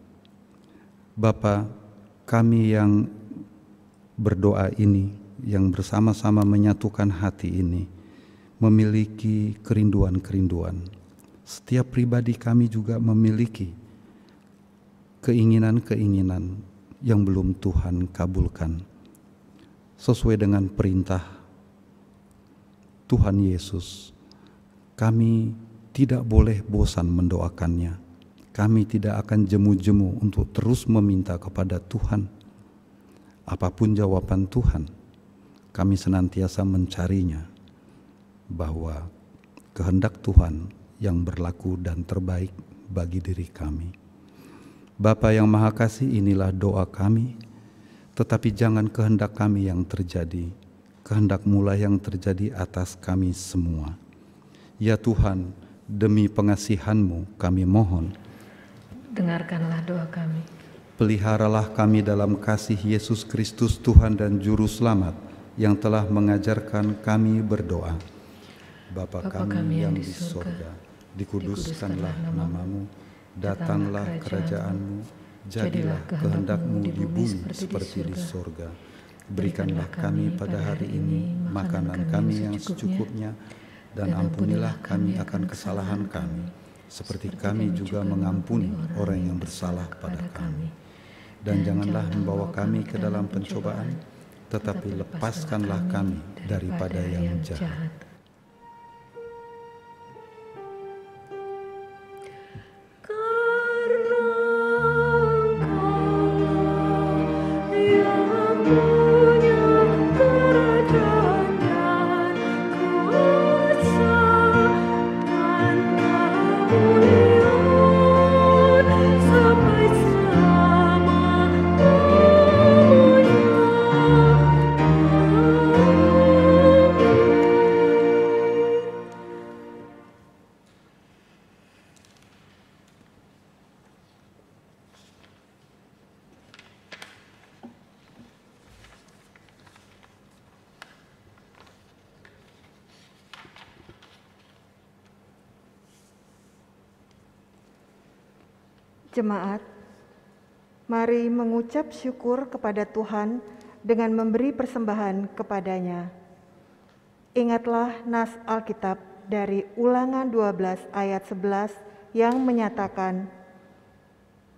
Bapa, kami yang berdoa ini, yang bersama-sama menyatukan hati ini, memiliki kerinduan-kerinduan. Setiap pribadi kami juga memiliki keinginan-keinginan yang belum Tuhan kabulkan. Sesuai dengan perintah Tuhan Yesus, kami tidak boleh bosan mendoakannya. Kami tidak akan jemu-jemu untuk terus meminta kepada Tuhan. Apapun jawaban Tuhan, kami senantiasa mencarinya, bahwa kehendak Tuhan yang berlaku dan terbaik bagi diri kami. Bapa yang Maha Kasih, inilah doa kami, tetapi jangan kehendak kami yang terjadi, kehendak-Mu lah yang terjadi atas kami semua. Ya Tuhan, demi pengasihan-Mu kami mohon, dengarkanlah doa kami. Peliharalah kami dalam kasih Yesus Kristus Tuhan dan Juru Selamat, yang telah mengajarkan kami berdoa. Bapa kami yang di sorga, dikuduskanlah nama-Mu, datanglah kerajaan-Mu, jadilah kehendak-Mu di bumi seperti di sorga. Berikanlah kami pada hari ini makanan kami yang secukupnya, dan ampunilah kami akan kesalahan kami, seperti kami juga mengampuni orang yang bersalah pada kami. Dan janganlah membawa kami ke dalam pencobaan, tetapi lepaskanlah kami daripada yang jahat. Jemaat, mari mengucap syukur kepada Tuhan dengan memberi persembahan kepadanya. Ingatlah nas Alkitab dari Ulangan 12 ayat 11 yang menyatakan,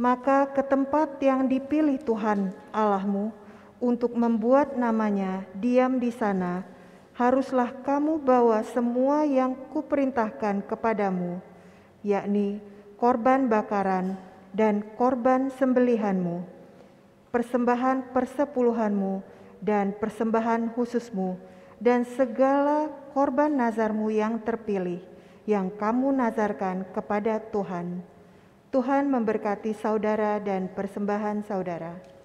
"Maka ke tempat yang dipilih Tuhan Allahmu untuk membuat namanya diam di sana, haruslah kamu bawa semua yang kuperintahkan kepadamu, yakni korban bakaran dan korban sembelihanmu, persembahan persepuluhanmu dan persembahan khususmu, dan segala korban nazarmu yang terpilih, yang kamu nazarkan kepada Tuhan." Tuhan memberkati saudara dan persembahan saudara.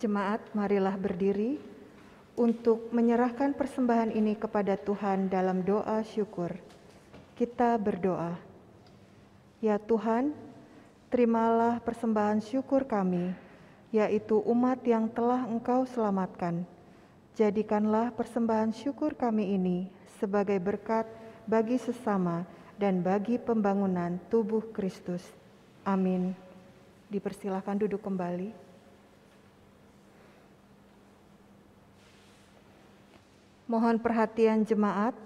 Jemaat, marilah berdiri untuk menyerahkan persembahan ini kepada Tuhan dalam doa syukur. Kita berdoa. Ya Tuhan, terimalah persembahan syukur kami, yaitu umat yang telah Engkau selamatkan. Jadikanlah persembahan syukur kami ini sebagai berkat bagi sesama dan bagi pembangunan tubuh Kristus. Amin. Dipersilakan duduk kembali. Mohon perhatian jemaat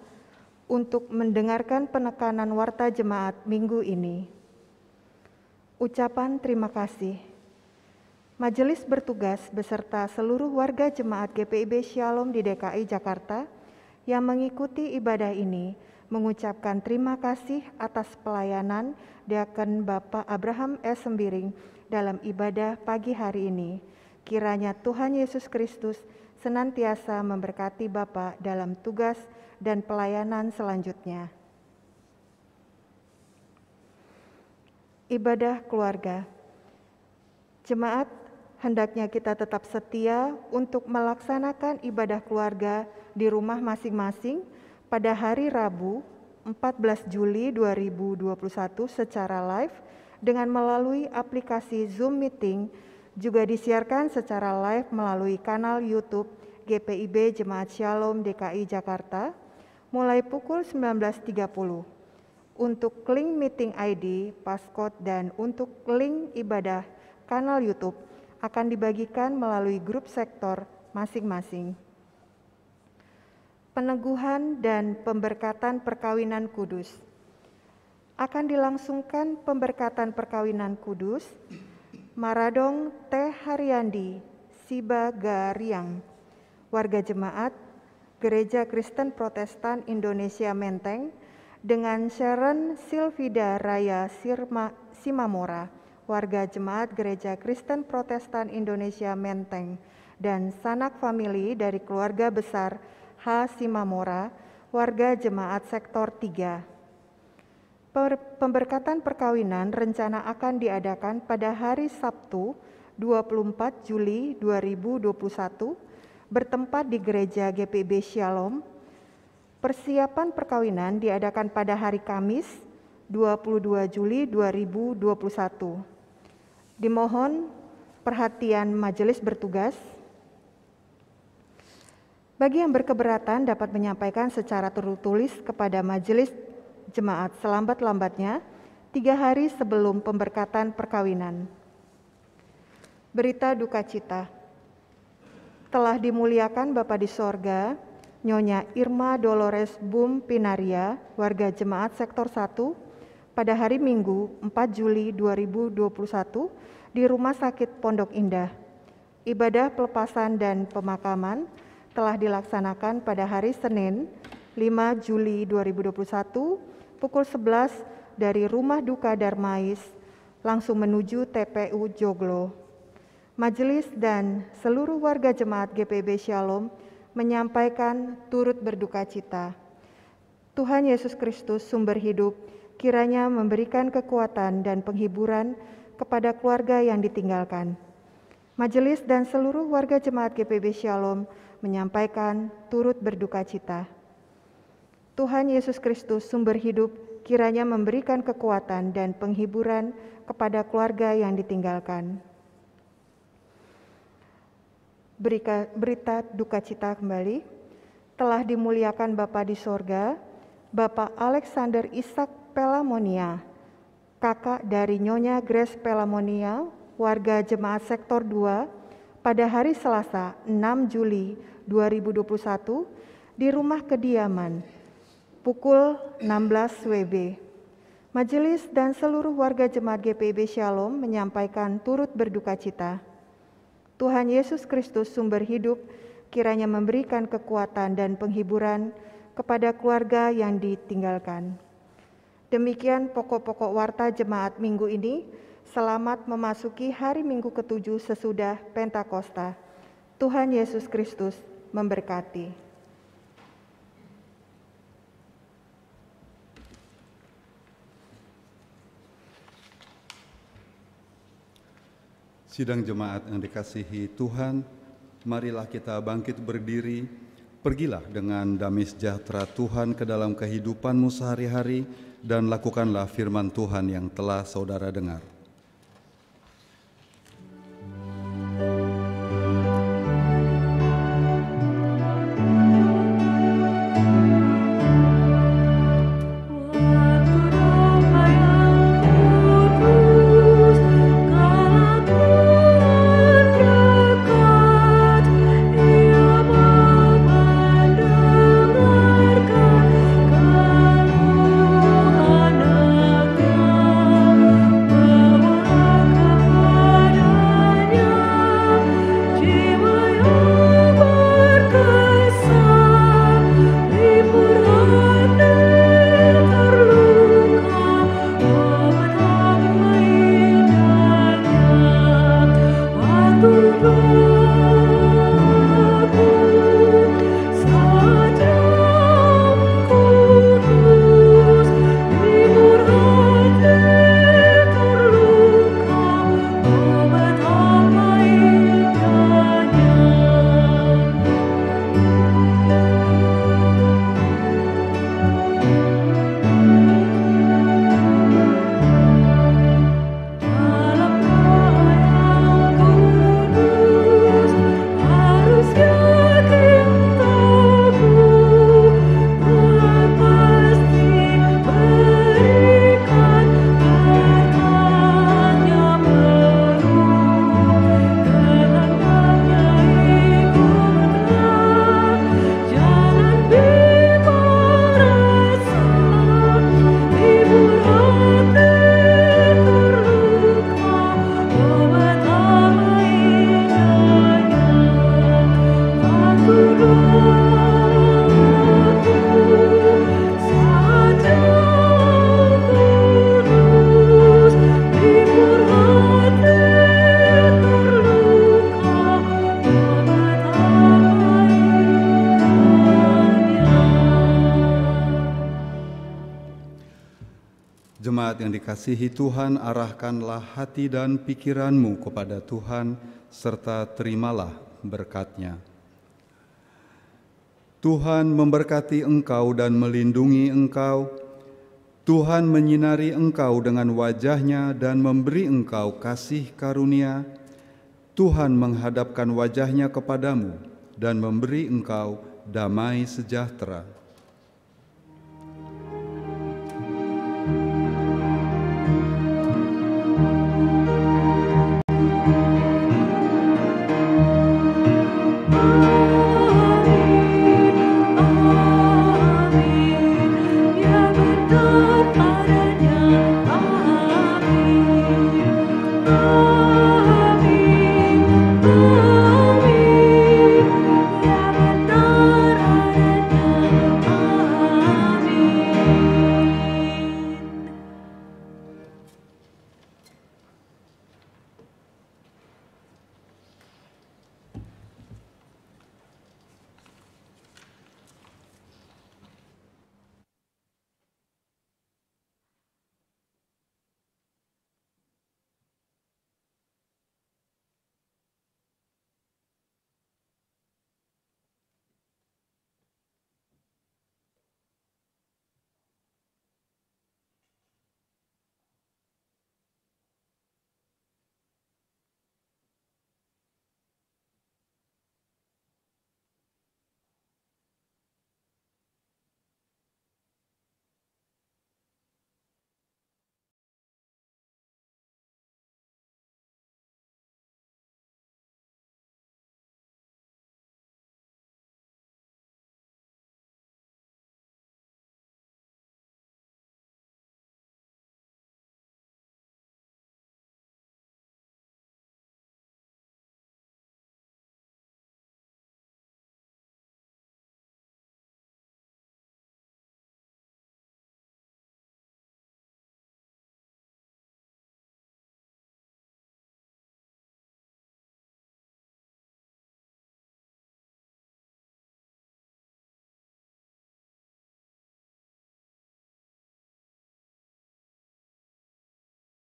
untuk mendengarkan penekanan warta jemaat minggu ini. Ucapan terima kasih. Majelis bertugas beserta seluruh warga jemaat GPIB Shalom di DKI Jakarta yang mengikuti ibadah ini mengucapkan terima kasih atas pelayanan Diaken Bapak Abraham S. Sembiring dalam ibadah pagi hari ini. Kiranya Tuhan Yesus Kristus senantiasa memberkati Bapak dalam tugas dan pelayanan selanjutnya. Ibadah keluarga. Jemaat, hendaknya kita tetap setia untuk melaksanakan ibadah keluarga di rumah masing-masing pada hari Rabu 14 Juli 2021 secara live dengan melalui aplikasi Zoom Meeting, juga disiarkan secara live melalui kanal YouTube GPIB Jemaat Shalom DKI Jakarta mulai pukul 19.30. Untuk link meeting ID, passcode, dan untuk link ibadah kanal YouTube akan dibagikan melalui grup sektor masing-masing. Peneguhan dan pemberkatan perkawinan kudus. Akan dilangsungkan pemberkatan perkawinan kudus Maradong T. Haryandi Sibagariang, warga jemaat Gereja Kristen Protestan Indonesia Menteng, dengan Sharon Silvida Raya Simamora, warga jemaat Gereja Kristen Protestan Indonesia Menteng, dan sanak famili dari keluarga besar H. Simamora, warga jemaat sektor 3. Pemberkatan perkawinan rencana akan diadakan pada hari Sabtu 24 Juli 2021 bertempat di Gereja GPIB Shalom. Persiapan perkawinan diadakan pada hari Kamis 22 Juli 2021. Dimohon perhatian majelis bertugas. Bagi yang berkeberatan dapat menyampaikan secara tertulis kepada majelis jemaat selambat-lambatnya 3 hari sebelum pemberkatan perkawinan. Berita duka cita. Telah dimuliakan Bapa di sorga, Nyonya Irma Dolores Bum Pinaria, warga jemaat sektor 1, pada hari Minggu 4 Juli 2021 di Rumah Sakit Pondok Indah. Ibadah pelepasan dan pemakaman telah dilaksanakan pada hari Senin 5 Juli 2021 pukul 11 dari Rumah Duka Darmais langsung menuju TPU Joglo. Majelis dan seluruh warga jemaat GPIB Shalom menyampaikan turut berduka cita. Tuhan Yesus Kristus sumber hidup kiranya memberikan kekuatan dan penghiburan kepada keluarga yang ditinggalkan. Majelis dan seluruh warga jemaat GPIB Shalom menyampaikan turut berduka cita. Tuhan Yesus Kristus sumber hidup kiranya memberikan kekuatan dan penghiburan kepada keluarga yang ditinggalkan. Berita duka cita kembali. Telah dimuliakan Bapa di sorga, Bapak Alexander Ishak Pelamonia, kakak dari Nyonya Grace Pelamonia, warga jemaat sektor 2, pada hari Selasa 6 Juli 2021 di rumah kediaman pukul 16 WIB. Majelis dan seluruh warga jemaat GPIB Shalom menyampaikan turut berduka cita. Tuhan Yesus Kristus sumber hidup kiranya memberikan kekuatan dan penghiburan kepada keluarga yang ditinggalkan. Demikian pokok-pokok warta jemaat minggu ini. Selamat memasuki hari Minggu ke-7 sesudah Pentakosta. Tuhan Yesus Kristus memberkati. Sidang jemaat yang dikasihi Tuhan, marilah kita bangkit berdiri, pergilah dengan damai sejahtera Tuhan ke dalam kehidupanmu sehari-hari, dan lakukanlah firman Tuhan yang telah saudara dengar. Anak Jemaat yang dikasihi Tuhan, arahkanlah hati dan pikiranmu kepada Tuhan, serta terimalah berkat-Nya. Tuhan memberkati engkau dan melindungi engkau. Tuhan menyinari engkau dengan wajah-Nya dan memberi engkau kasih karunia. Tuhan menghadapkan wajah-Nya kepadamu dan memberi engkau damai sejahtera.